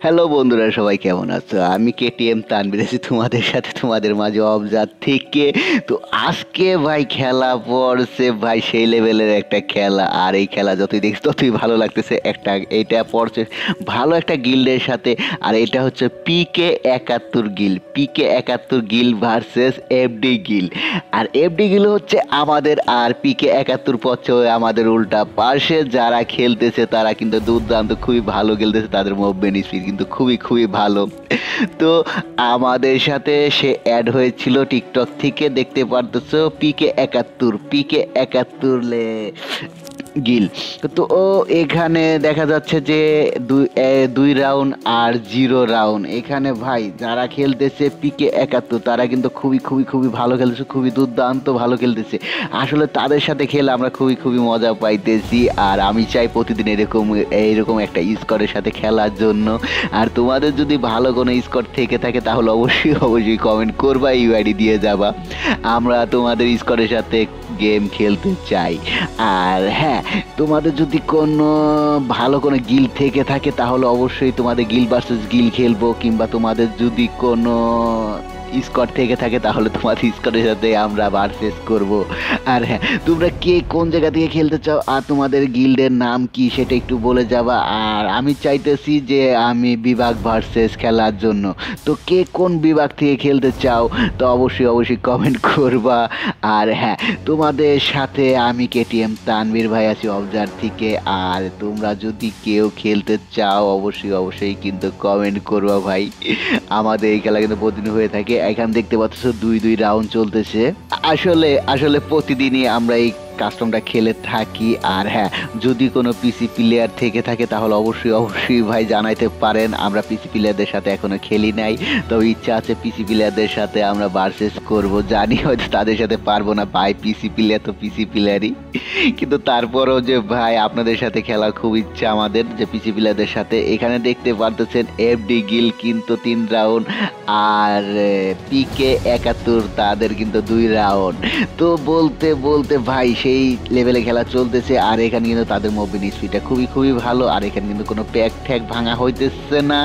Hello বন্ধুরা, সবাই কেমন আছো? আমি কেটিএম তানভীর আছি তোমাদের সাথে, তোমাদের মাঝে অবজার থেকে। তো আজকে ভাই খেলা পড়ছে ভাই, সেই লেভেলের একটা খেলা। আর এই খেলা যতই দেখছি ততই ভালো লাগতেছে। এইটা পড়ছে ভালো একটা গিল্ডের সাথে। আর এটা হচ্ছে পিকে 71 গিল ভার্সেস এফডি গিল। আর এফডি গিল হচ্ছে আমাদের, আর পিকে 71 পড়ছে আমাদের উল্টা পাশে। যারা খেলতেছে তারা কিন্তু দুর্দান্ত, খুবই ভালো খেলতেছে, তাদের মুভমেন্ট স্পিড কিন্তু খুবই খুবই ভালো। তো আমাদের সাথে সে অ্যাড হয়েছিল টিকটক থেকে, দেখতে পারতেছো পিকে 71 গিল। তো ও এখানে দেখা যাচ্ছে যে দুই রাউন্ড আর 0 রাউন্ড। এখানে ভাই যারা খেলতেছে পিকে 71 তারা কিন্তু খুবই খুবই খুবই ভালো খেলতেছে, খুবই দুর্দান্ত ভালো খেলতেছে। আসলে তাদের সাথে খেলে আমরা খুবই খুবই মজা পাইতেছি। আর আমি চাই প্রতিদিন এইরকম একটা স্কোরের সাথে খেলার জন্য। আর তোমাদের যদি ভালো কোনো স্কোর থেকে থাকে তাহলে অবশ্যই অবশ্যই কমেন্ট করবা, ইউআইডি দিয়ে যাবা, আমরা তোমাদের স্কোরের সাথে গেম খেলতে চাই। আর হ্যাঁ, তোমাদের যদি কোনো ভালো কোনো গিল থেকে থাকে তাহলে অবশ্যই তোমাদের গিল ভার্সেস গিল খেলবো, কিংবা তোমাদের যদি কোনো স্কোয়াড থেকে থাকে তাহলে তোমাদের স্কোয়াডের সাথে আমরা ভার্সেস করব। আর হ্যাঁ, তোমরা কে কোন জায়গা থেকে খেলতে চাও আর তোমাদের গিল্ডের নাম কি সেটা একটু বলে যাবা। আর আমি চাইতেছি যে আমি বিভাগ ভার্সেস খেলার জন্য। তো কে কোন বিভাগ থেকে খেলতে চাও তো অবশ্যই অবশ্যই কমেন্ট করবা। আর হ্যাঁ, তোমাদের সাথে আমি কেটিএম তানভীর ভাই আছি অবজার থেকে। আর তোমরা যদি কেউ খেলতে চাও অবশ্যই অবশ্যই কিন্তু কমেন্ট করবা ভাই। আমাদের এই খেলা কিন্তু প্রতিদিন হয়ে থাকে। এখানে দেখতে পাচ্ছ 2 রাউন্ড চলতেছে। আসলে আসলে প্রতিদিনই আমরা এই কাস্টমটা খেলে থাকি। আর হ্যাঁ, যদি কোনো পিসি প্লেয়ার থেকে থাকে তাহলে অবশ্যই অবশ্যই ভাই জানাইতে পারেন। আমরা পিসি প্লেয়ারদের সাথে এখনো খেলি নাই, তবে ইচ্ছা আছে পিসি প্লেয়ারদের সাথে আমরা ভার্সেস করব। জানি হয়তো তাদের সাথে পারবো না ভাই, পিসি প্লেয়ার তো পিসি প্লেয়ারই, কিন্তু তারপরও যে ভাই আপনাদের সাথে খেলার খুব ইচ্ছা আমাদের, যে পিসি প্লেয়ারদের সাথে। এখানে দেখতে পারতেছেন এফডি গিল কিন্তু 3 রাউন্ড, আর পিকে 71 তাদের কিন্তু 2 রাউন্ড। তো বলতে বলতে ভাই সেই লেভেলে খেলা চলতেছে। আর এখানে কিন্তু তাদের মুভমেন্ট স্পিডটা খুবই খুবই ভালো। আর এখানে কিন্তু কোনো প্যাক ঠ্যাক ভাঙা হইতেছে না,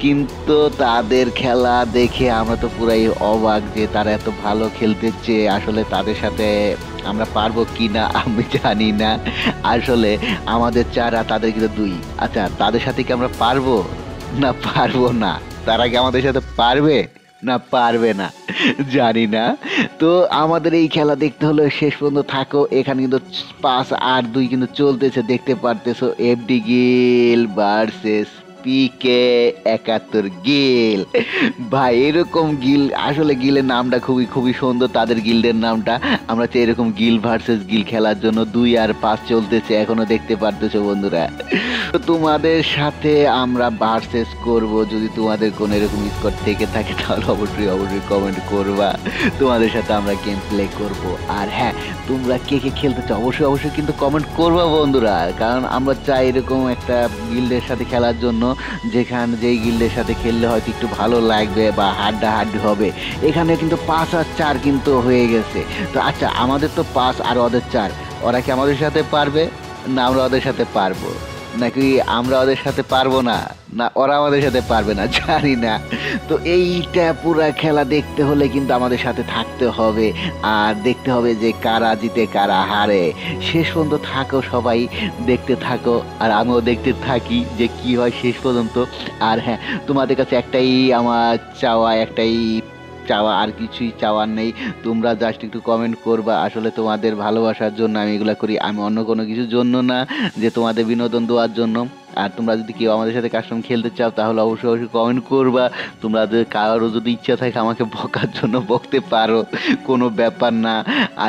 কিন্তু তাদের খেলা দেখে আমরা তো পুরাই অবাক যে তারা এত ভালো খেলতেছে। আসলে তাদের সাথে আমরা পারবো কি না আমি জানি না। আসলে আমাদের 4 আর তাদের কিন্তু 2। আচ্ছা, তাদের সাথে কি আমরা পারবো না পারবো না? তারা কি আমাদের সাথে পারবে না পারবে না জানি না। তো আমাদের এই খেলা দেখতে হলে শেষ পর্যন্ত থাকো। এখানে কিন্তু 5-8-2 কিন্তু চলতেছে, দেখতে পারতেছো। এফডি গিল ভার্সেস পিকে 71 গিল। ভাই এরকম গিল, আসলে গিলের নামটা খুবই খুবই সুন্দর, তাদের গিল্ডের নামটা। আমরা চাই এরকম গিল ভার্সেস গিল খেলার জন্য। 2 আর 5 চলতেছে এখনো, দেখতে পারতেছো বন্ধুরা। তো তোমাদের সাথে আমরা ভার্সেস করব। যদি তোমাদের কোনো এরকম স্কোর থেকে থাকে তাহলে অবশ্যই অবশ্যই কমেন্ট করবা, তোমাদের সাথে আমরা গেম প্লে করব। আর হ্যাঁ, তোমরা কে কে খেলতে চাও অবশ্যই অবশ্যই কিন্তু কমেন্ট করবা বন্ধুরা, কারণ আমরা চাই এরকম একটা গিল্ডের সাথে খেলার জন্য, যেই গিল্ডের সাথে খেললে হয়তো একটু ভালো লাগবে বা হাড্ডাহাড্ডি হবে। এখানে কিন্তু 5 আর 4 কিন্তু হয়ে গেছে। তো আচ্ছা, আমাদের তো 5 আর ওদের 4, ওরা কি আমাদের সাথে পারবে না আমরা ওদের সাথে পারবো? নাকি আমরা ওদের সাথে পারবো না, না ওরা আমাদের সাথে পারবে না, জানি না। তো এইটা পুরা খেলা দেখতে হলে কিন্তু আমাদের সাথে থাকতে হবে। আর দেখতে হবে যে কারা জিতে কারা হারে। শেষ পর্যন্ত থাকো সবাই, দেখতে থাকো। আর আমিও দেখতে থাকি যে কি হয় শেষ পর্যন্ত। আর হ্যাঁ, তোমাদের কাছে একটাই আমার চাওয়া, আর কিছুই চাওয়ার নেই। তোমরা জাস্ট একটু কমেন্ট করবা। আসলে তোমাদের ভালোবাসার জন্য আমি এগুলা করি, আমি অন্য কোনো কিছুর জন্য না, যে তোমাদের বিনোদন দেওয়ার জন্য। আর তোমরা যদি কেউ আমাদের সাথে কাস্টম খেলতে চাও তাহলে অবশ্যই অবশ্যই কমেন্ট করবা। তোমাদের কারোর যদি ইচ্ছা থাকে আমাকে বকার জন্য বকতে পারো, কোনো ব্যাপার না।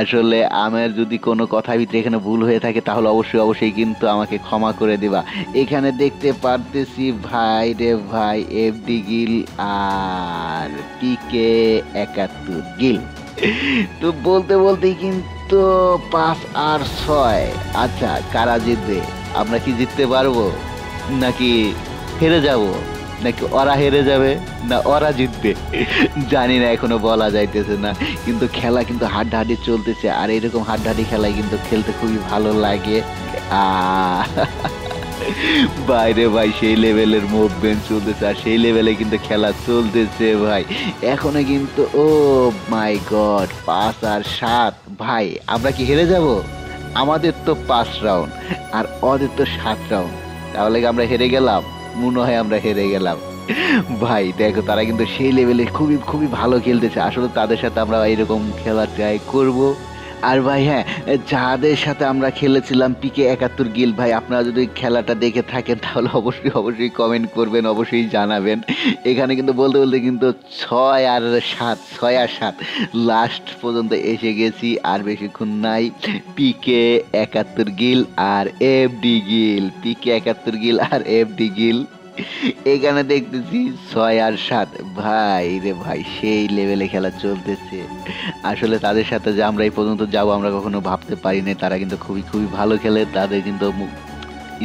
আসলে আমার যদি কোনো কথার ভিতরে এখানে ভুল হয়ে থাকে তাহলে অবশ্যই অবশ্যই কিন্তু আমাকে ক্ষমা করে দিবা। এখানে দেখতে পারতেছি ভাই রে ভাই, এফডি গিল আর পিকে 71 গিল। তো বলতে বলতেই কিন্তু 5 আর 6। আচ্ছা, কারা জিতবে? আমরা কি জিততে পারবো নাকি হেরে যাব, নাকি ওরা হেরে যাবে, না ওরা জিতবে? জানি না, এখনো বলা যাইতেছে না। কিন্তু খেলা কিন্তু হাড্ডাহাড্ডি চলতেছে। আর এরকম হাড্ডাহাড্ডি খেলায় কিন্তু খেলতে খুবই ভালো লাগে। আহ বাইরে ভাই সেই লেভেলের মুভমেন্ট চলতেছে, আর সেই লেভেলে কিন্তু খেলা চলতেছে ভাই এখনো কিন্তু। ও মাই গড, 5 আর 7 ভাই, আমরা কি হেরে যাব? আমাদের তো 5 রাউন্ড আর ওদের তো 7 রাউন্ড, তাহলে কি আমরা হেরে গেলাম? মনে হয় আমরা হেরে গেলাম। ভাই দেখো, তারা কিন্তু সেই লেভেলে খুবই খুবই ভালো খেলতেছে, আসলে তাদের সাথে আমরা এরকম খেলা ট্রাই করব। আর ভাই হ্যাঁ, যাদের সাথে আমরা খেলেছিলাম PK 71 গিল, ভাই আপনারা যদি খেলাটা দেখে থাকেন তাহলে অবশ্যই অবশ্যই কমেন্ট করবেন, অবশ্যই জানাবেন। এখানে কিন্তু বলতে বলতে কিন্তু 6 আর 7 লাস্ট পর্যন্ত এসে গেছি, আর বেশিক্ষণ নাই। PK 71 গিল আর FD গিল, আর FD গিল এখানে দেখতেছি 6 আর 7। ভাই রে ভাই, সেই লেভেলে খেলা চলতেছে। আসলে তাদের সাথে যে আমরা এই পর্যন্ত যাবো আমরা কখনো ভাবতে পারিনি। তারা কিন্তু খুবই খুবই ভালো খেলে, তাদের কিন্তু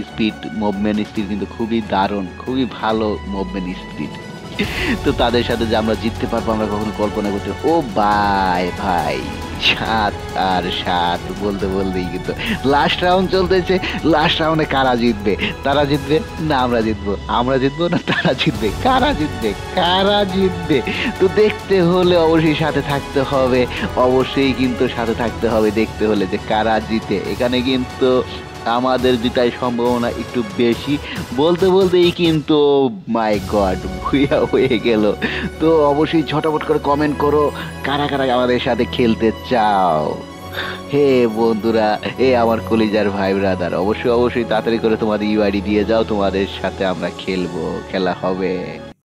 স্পিড, মুভমেন্ট স্পিড কিন্তু খুবই দারুণ, খুবই ভালো মুভমেন্ট স্পিড। তো তাদের সাথে যে আমরা জিততে পারবো আমরা কখনো কল্পনা করতে। ও ভাই ভাই, 7 আর 7 বলতে বলতেই কিন্তু লাস্ট রাউন্ড চলতেছে। লাস্ট রাউন্ডে কারা জিতবে? তারা জিতবে না আমরা জিতবো? আমরা জিতবো না তারা জিতবে? কারা জিতবে? কারা জিতবে? তো দেখতে হলে অবশ্যই সাথে থাকতে হবে, অবশ্যই কিন্তু সাথে থাকতে হবে দেখতে হলে যে কারা জিতে। এখানে কিন্তু আমাদের জেতার সম্ভাবনা একটু বেশি। বলতে বলতেই কিন্তু মাই গড ভুইয়া হয়ে গেল। তো অবশ্যই ঝটাপট করে কমেন্ট করো কারা কারা আমাদের সাথে খেলতে চাও। হে বন্ধুরা, হে আমার কলিজার ভাই ব্রাদার, অবশ্যই অবশ্যই তাড়াতাড়ি করে তোমাদের ইউআইডি দিয়ে যাও, তোমাদের সাথে আমরা খেলবো, খেলা হবে।